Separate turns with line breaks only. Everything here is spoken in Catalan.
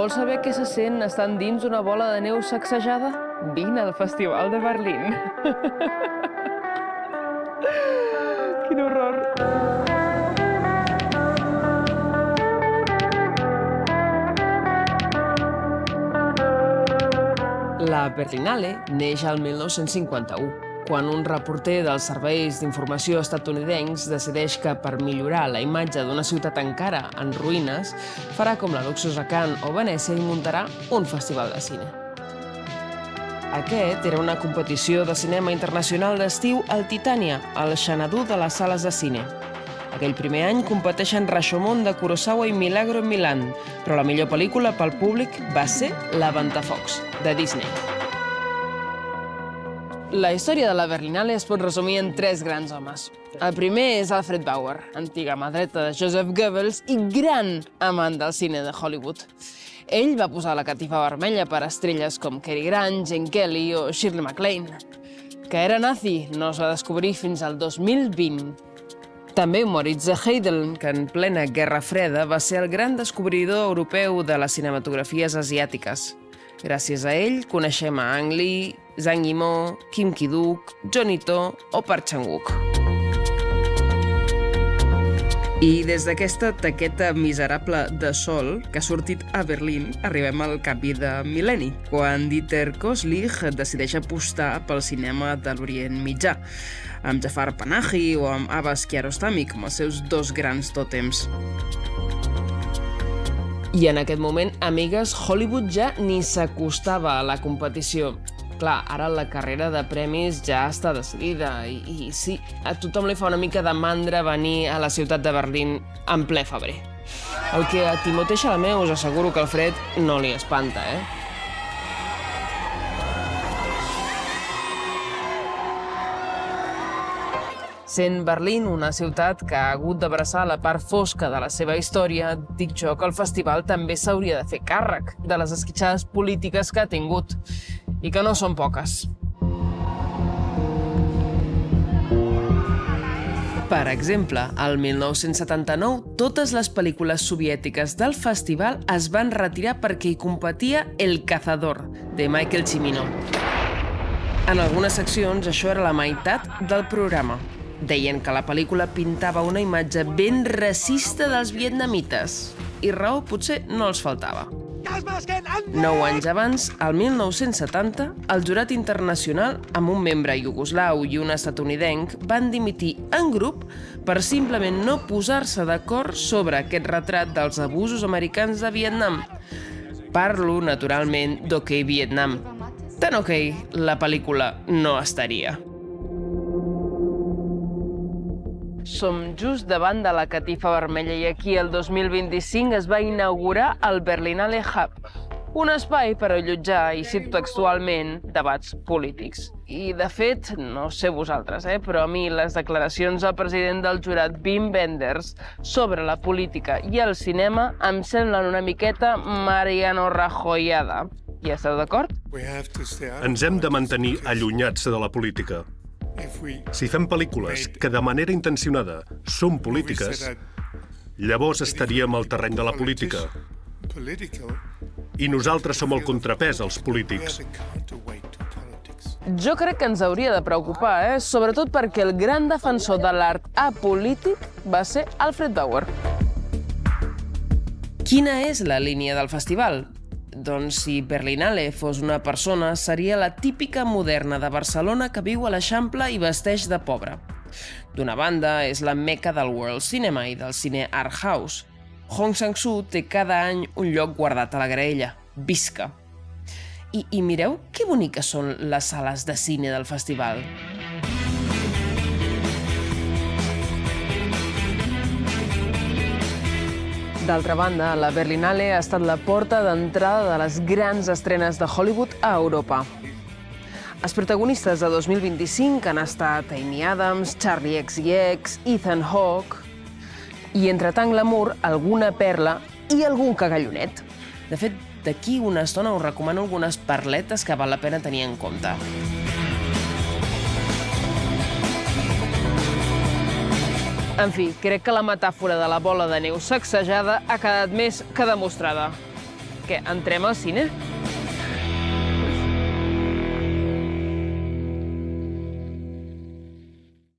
Vols saber què se sent estant dins una bola de neu sacsejada? Vine al Festival de Berlín. Quin horror. La Berlinale neix al 1951, quan un reporter dels serveis d'informació estatunidencs decideix que per millorar la imatge d'una ciutat encara en ruïnes, farà com la luxosa Cannes o Venècia i muntarà un festival de cine. Aquest era una competició de cinema internacional d'estiu al Titània, al Xanadu de les sales de cine. Aquell primer any competeixen Rashomon de Kurosawa i Milagro en Milán, però la millor pel·lícula pel públic va ser La Ventafocs, de Disney. La història de la Berlinale es pot resumir en 3 grans homes. El primer és Alfred Bauer, antiga mà dreta de Joseph Goebbels i gran amant del cine de Hollywood. Ell va posar la catifa vermella per a estrelles com Cary Grant, Gene Kelly o Shirley MacLaine. Que era nazi no es va descobrir fins al 2020. També Moritz Heidel, que en plena Guerra Freda va ser el gran descobridor europeu de les cinematografies asiàtiques. Gràcies a ell coneixem a Ang Lee, Zhang Yimou, Kim Ki-duk, Johnny To o Park Chan-wook. I des d'aquesta taqueta miserable de sol que ha sortit a Berlín, arribem al canvi de mil·lenni, quan Dieter Koslich decideix apostar pel cinema de l'Orient Mitjà, amb Jafar Panahi o amb Abbas Kiarostami com els seus 2 grans tòtems. I en aquest moment, amigues, Hollywood ja ni s'acostava a la competició. Clar, ara la carrera de premis ja està decidida i sí, a tothom li fa una mica de mandra venir a la ciutat de Berlín en ple febrer. El que a Timothée Chalamet us asseguro que el fred no li espanta, Sent Berlín una ciutat que ha hagut d'abraçar la part fosca de la seva història, dic jo que el festival també s'hauria de fer càrrec de les esquitxades polítiques que ha tingut, i que no són poques. Per exemple, al 1979, totes les pel·lícules soviètiques del festival es van retirar perquè hi competia El cazador, de Michael Cimino. En algunes seccions, això era la meitat del programa. Deien que la pel·lícula pintava una imatge ben racista dels vietnamites. I raó potser no els faltava. 9 anys abans, el 1970, el jurat internacional, amb un membre iugoslau i un estatunidenc, van dimitir en grup per simplement no posar-se d'acord sobre aquest retrat dels abusos americans de Vietnam. Parlo, naturalment, d'Ok Vietnam. Tan ok, la pel·lícula no estaria. Som just davant de la catifa vermella i aquí el 2025 es va inaugurar el Berlinale Hub, un espai per allotjar, i cito textualment, debats polítics. I, de fet, no sé vosaltres, però a mi les declaracions del president del jurat, Wim Wenders, sobre la política i el cinema em semblen una miqueta Mariano Rajoyada. Hi esteu d'acord?
Ens hem de mantenir allunyats de la política. Si fem pel·lícules que de manera intencionada són polítiques, llavors estaríem al terreny de la política. I nosaltres som el contrapès als polítics.
Jo crec que ens hauria de preocupar, sobretot perquè el gran defensor de l'art apolític va ser Alfred Bauer. Quina és la línia del festival? Doncs si Berlinale fos una persona, seria la típica moderna de Barcelona que viu a l'Eixample i vesteix de pobre. D'una banda, és la meca del world cinema i del cine art house. Hong Sang-soo té cada any un lloc guardat a la graella. Visca! I mireu que boniques són les sales de cine del festival. D'altra banda, la Berlinale ha estat la porta d'entrada de les grans estrenes de Hollywood a Europa. Els protagonistes de 2025 han estat Amy Adams, Charlie XCX, Ethan Hawke i, entre tant glamour, alguna perla i algun cagallonet. De fet, d'aquí una estona us recomano algunes perletes que val la pena tenir en compte. En fi, crec que la metàfora de la bola de neu sacsejada ha quedat més que demostrada. que entrem al cine.